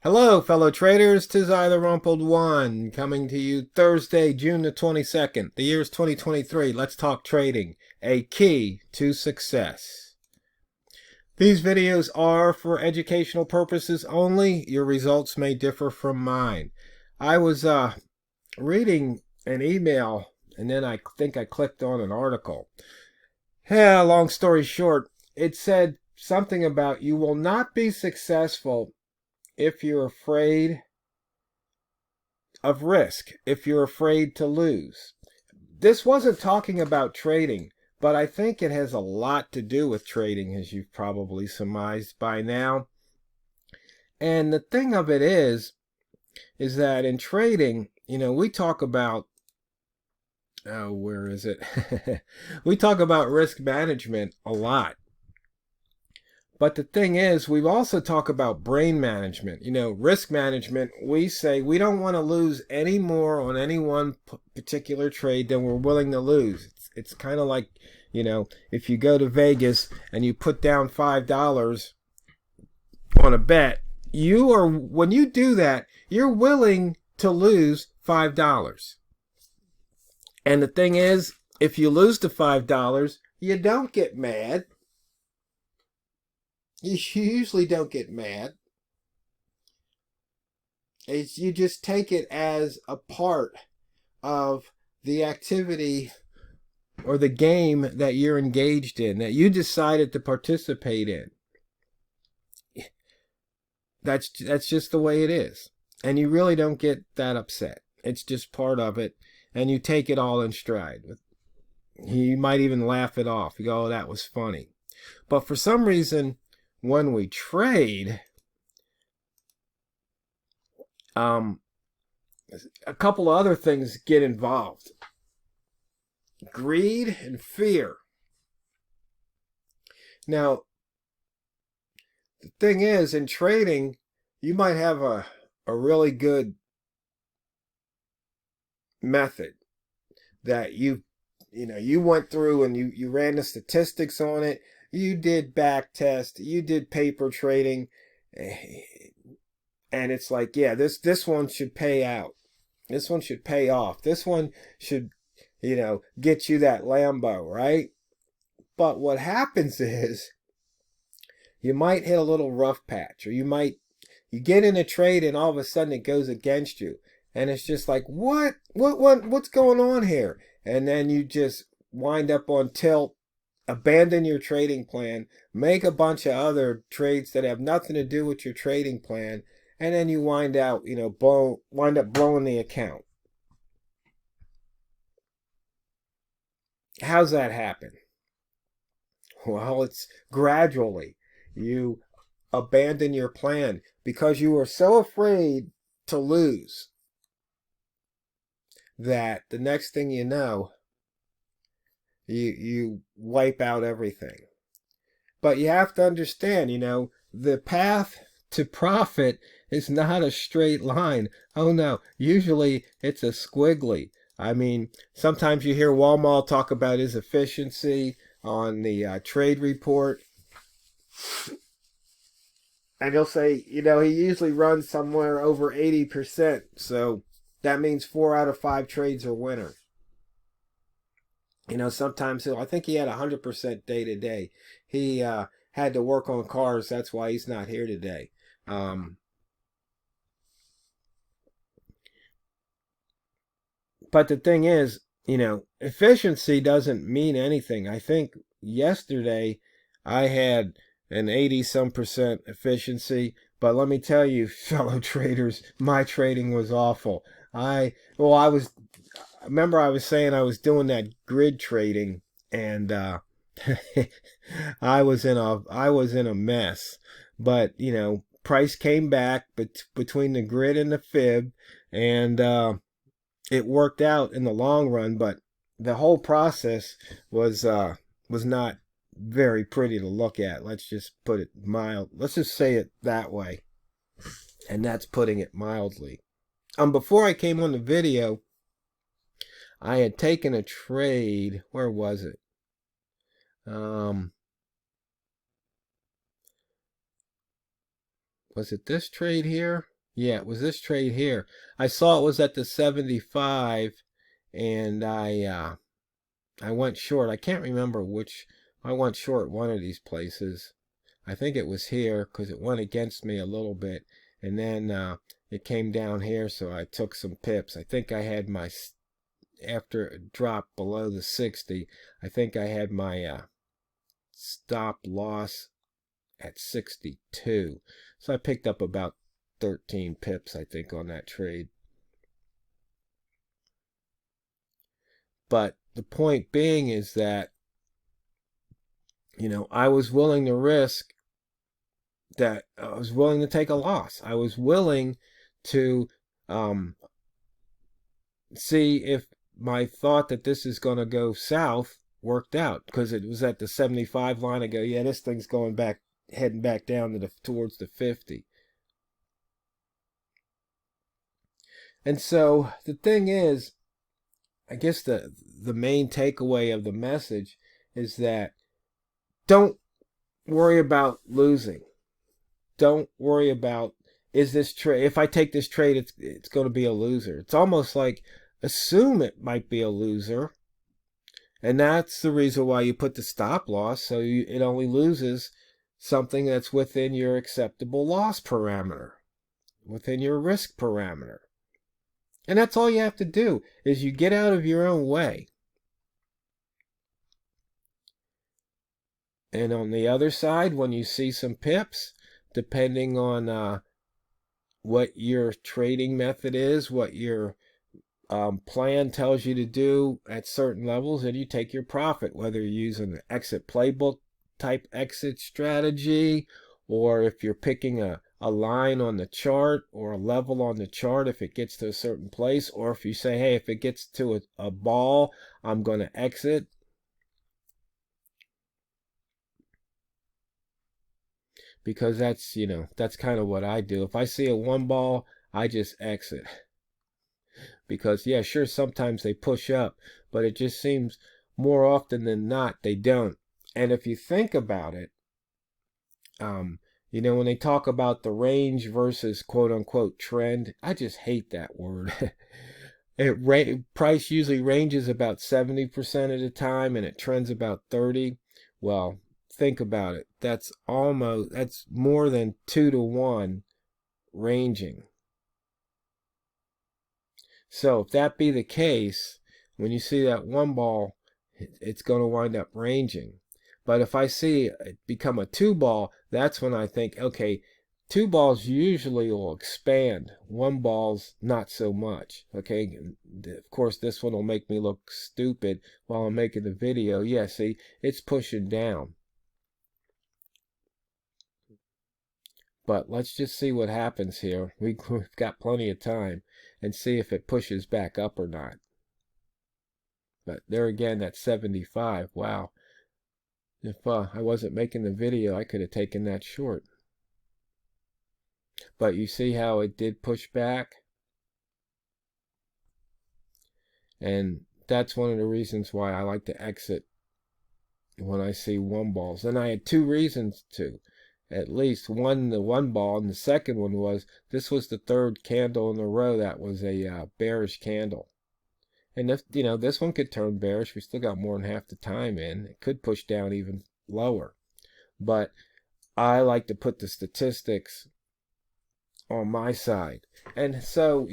Hello, fellow traders. 'Tis I, TheRumpledOne, coming to you Thursday, June the 22nd. The year's 2023. Let's talk trading, a key to success. These videos are for educational purposes only. Your results may differ from mine. I was reading an email, and then I think I clicked on an article. Yeah, long story short, it said something about you will not be successful if you're afraid of risk, if you're afraid to lose. This wasn't talking about trading, but I think it has a lot to do with trading, as you've probably surmised by now. And the thing of it is that in trading, we talk about, where is it? We talk about risk management a lot. But the thing is, we've also talked about brain management. Risk management, we say we don't want to lose any more on any one particular trade than we're willing to lose. It's kind of like, if you go to Vegas and you put down $5 on a bet, when you do that, you're willing to lose $5. And the thing is, if you lose the $5, you don't get mad. You usually don't get mad. You just take it as a part of the activity or the game that you're engaged in, that you decided to participate in. That's just the way it is. And you really don't get that upset. It's just part of it, and you take it all in stride. You might even laugh it off. You go, oh, that was funny. But for some reason, when we trade, a couple of other things get involved. Greed and fear. Now, the thing is, in trading, you might have a really good method that you went through and you ran the statistics on it. You did back test, you did paper trading, and it's like, yeah, this one should pay out. This one should pay off. This one should, get you that Lambo, right? But what happens is you might hit a little rough patch, or you get in a trade and all of a sudden it goes against you. And it's just like, what's going on here? And then you just wind up on tilt, abandon your trading plan, make a bunch of other trades that have nothing to do with your trading plan, and then you wind up blowing the account. How's that happen? Well, it's gradually. You abandon your plan because you were so afraid to lose that the next thing you know, you wipe out everything. But you have to understand, the path to profit is not a straight line. Oh no, usually it's a squiggly. I mean, sometimes you hear Walmart talk about his efficiency on the trade report. And he'll say, he usually runs somewhere over 80%. So that means 4 out of 5 trades are winners. Sometimes I think he had 100% day to day. He had to work on cars. That's why he's not here today. But the thing is, efficiency doesn't mean anything. I think yesterday I had an 80-some% efficiency. But let me tell you, fellow traders, my trading was awful. I remember I was saying I was doing that grid trading, and I was in a mess. But price came back between the grid and the fib, and it worked out in the long run. But the whole process was not very pretty to look at. Let's just put it mild. Let's just say it that way, and that's putting it mildly. Before I came on the video, I had taken a trade. Where was it? Was it this trade here? Yeah, it was this trade here. I saw it was at the 75, and I went short. I can't remember which. I went short one of these places. I think it was here because it went against me a little bit, and then it came down here, so I took some pips. I think I had my, after it dropped below the 60, I think I had my stop loss at 62. So I picked up about 13 pips, I think, on that trade. But the point being is that, I was willing to risk that. I was willing to take a loss. I was willing to see if my thought that this is going to go south worked out, because it was at the 75 line. I go, yeah, this thing's going back, heading back down to towards the 50. And so the thing is, I guess the main takeaway of the message is that don't worry about losing. Don't worry about, is this trade, if I take this trade, it's going to be a loser. It's almost like assume it might be a loser. And that's the reason why you put the stop loss, so it only loses something that's within your acceptable loss parameter, within your risk parameter. And that's all you have to do, is you get out of your own way. And on the other side, when you see some pips, depending on what your trading method is, what your plan tells you to do at certain levels, and you take your profit, whether you're using an exit playbook type exit strategy, or if you're picking a line on the chart or a level on the chart if it gets to a certain place, or if you say, hey, if it gets to a ball, I'm going to exit. Because that's, that's kind of what I do. If I see a one ball, I just exit. Because, yeah, sure, sometimes they push up, but it just seems more often than not they don't. And if you think about it, when they talk about the range versus quote unquote trend, I just hate that word. Price usually ranges about 70% of the time, and it trends about 30. Well, think about it. That's more than 2 to 1 ranging. So if that be the case, when you see that one ball, it's going to wind up ranging. But if I see it become a two ball, that's when I think, okay, two balls usually will expand. One ball's not so much. Okay, of course, this one will make me look stupid while I'm making the video. Yeah, see, it's pushing down. But let's just see what happens here. We've got plenty of time, and see if it pushes back up or not. But there again, that's 75. Wow. If I wasn't making the video, I could have taken that short. But you see how it did push back? And that's one of the reasons why I like to exit when I see one balls. And I had two reasons to. At least one, the one ball, and the second one was, this was the third candle in a row that was a bearish candle. And if, this one could turn bearish, we still got more than half the time in. It could push down even lower. But I like to put the statistics on my side. And so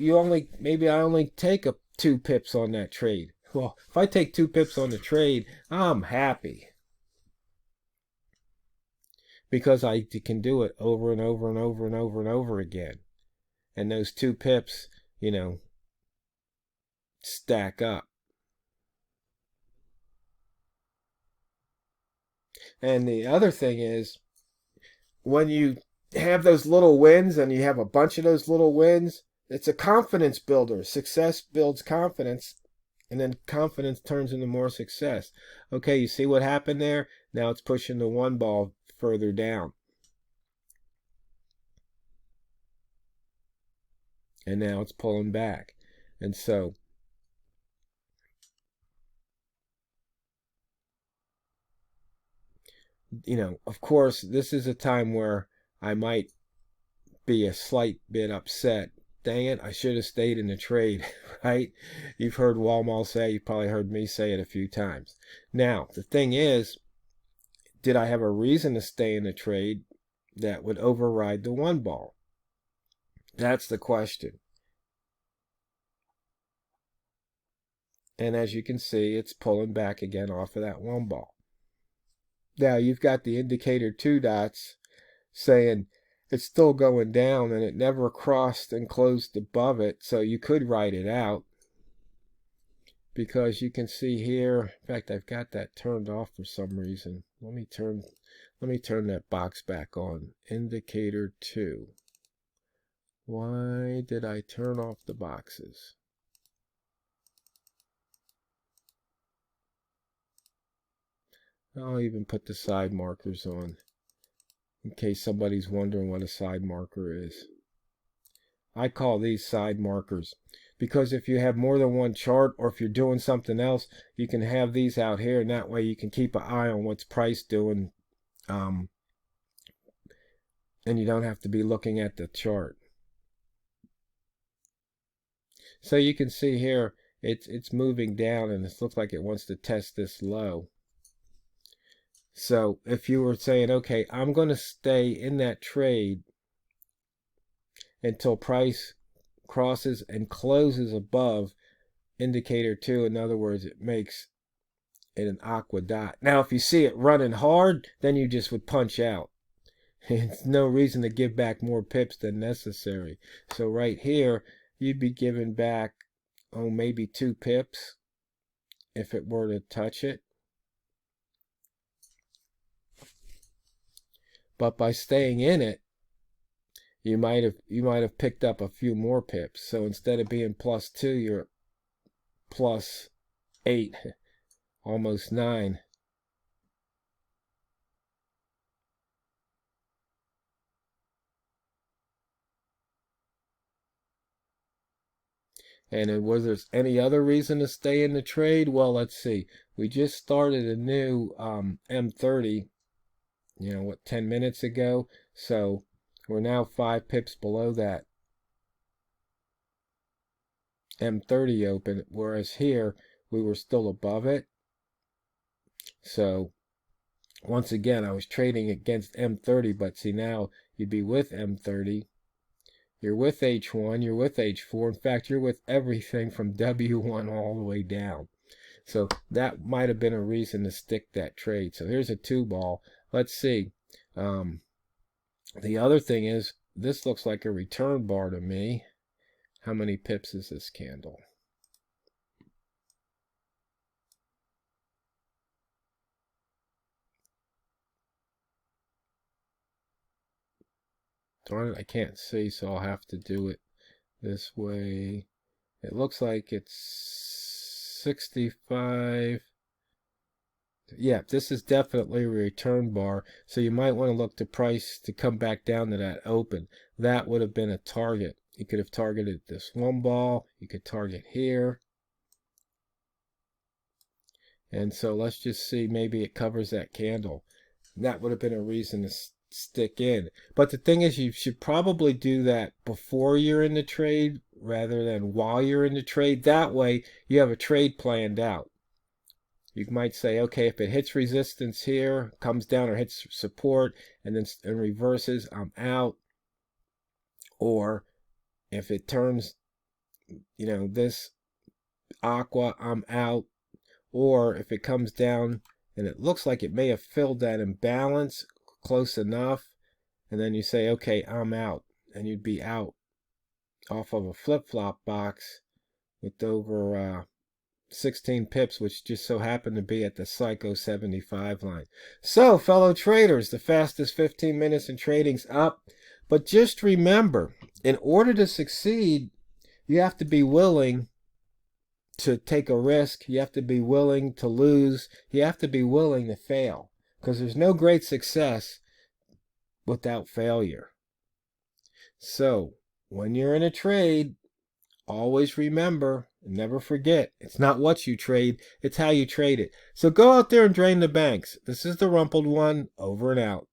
maybe I only take 2 pips on that trade. Well, if I take 2 pips on the trade, I'm happy. Because I can do it over and over and over and over and over again. And those 2 pips, stack up. And the other thing is, when you have those little wins and you have a bunch of those little wins, it's a confidence builder. Success builds confidence, and then confidence turns into more success. Okay, you see what happened there? Now it's pushing the one ball further down. And now it's pulling back. And so, of course, this is a time where I might be a slight bit upset. Dang it, I should have stayed in the trade, right? You've heard Walmart say, you've probably heard me say it a few times. Now, the thing is, did I have a reason to stay in the trade that would override the one ball? That's the question. And as you can see, it's pulling back again off of that one ball. Now, you've got the indicator 2 dots saying it's still going down and it never crossed and closed above it, so you could write it out, because you can see here, in fact, I've got that turned off for some reason. Let me turn that box back on. Indicator 2. Why did I turn off the boxes? I'll even put the side markers on, in case somebody's wondering what a side marker is. I call these side markers because if you have more than one chart, or if you're doing something else, you can have these out here, and that way you can keep an eye on what's price doing, and you don't have to be looking at the chart. So you can see here it's moving down, and it looks like it wants to test this low. So if you were saying, okay, I'm going to stay in that trade until price crosses and closes above indicator 2, in other words, it makes it an aqua dot. Now, if you see it running hard, then you just would punch out. It's no reason to give back more pips than necessary. So right here, you'd be giving back, oh, maybe 2 pips if it were to touch it. But by staying in it, you might have picked up a few more pips. So instead of being +2, you're +8, almost 9. And was there any other reason to stay in the trade? Well, let's see. We just started a new M30, 10 minutes ago. So we're now 5 pips below that M30 open, whereas here we were still above it. So once again, I was trading against M30, but see, now you'd be with M30. You're with H1, you're with H4. In fact, you're with everything from W1 all the way down. So that might have been a reason to stick that trade. So here's a 2 ball. Let's see. The other thing is, this looks like a return bar to me. How many pips is this candle? Darn it, I can't see, so I'll have to do it this way. It looks like it's 65. Yeah, this is definitely a return bar, so you might want to look to price to come back down to that open. That would have been a target. You could have targeted this 1 ball. You could target here. And so let's just see, maybe it covers that candle. That would have been a reason to stick in. But the thing is, you should probably do that before you're in the trade rather than while you're in the trade. That way you have a trade planned out. You might say, okay, if it hits resistance here, comes down or hits support, and then reverses, I'm out. Or if it turns, this aqua, I'm out. Or if it comes down and it looks like it may have filled that imbalance close enough, and then you say, okay, I'm out, and you'd be out off of a flip-flop box with over 16 pips, which just so happened to be at the Psycho 75 line. So, fellow traders, the fastest 15 minutes in trading's up. But just remember, in order to succeed, you have to be willing to take a risk. You have to be willing to lose. You have to be willing to fail, because there's no great success without failure. So, when you're in a trade, always remember, and never forget, it's not what you trade, it's how you trade it. So go out there and drain the banks. This is the Rumpled One, over and out.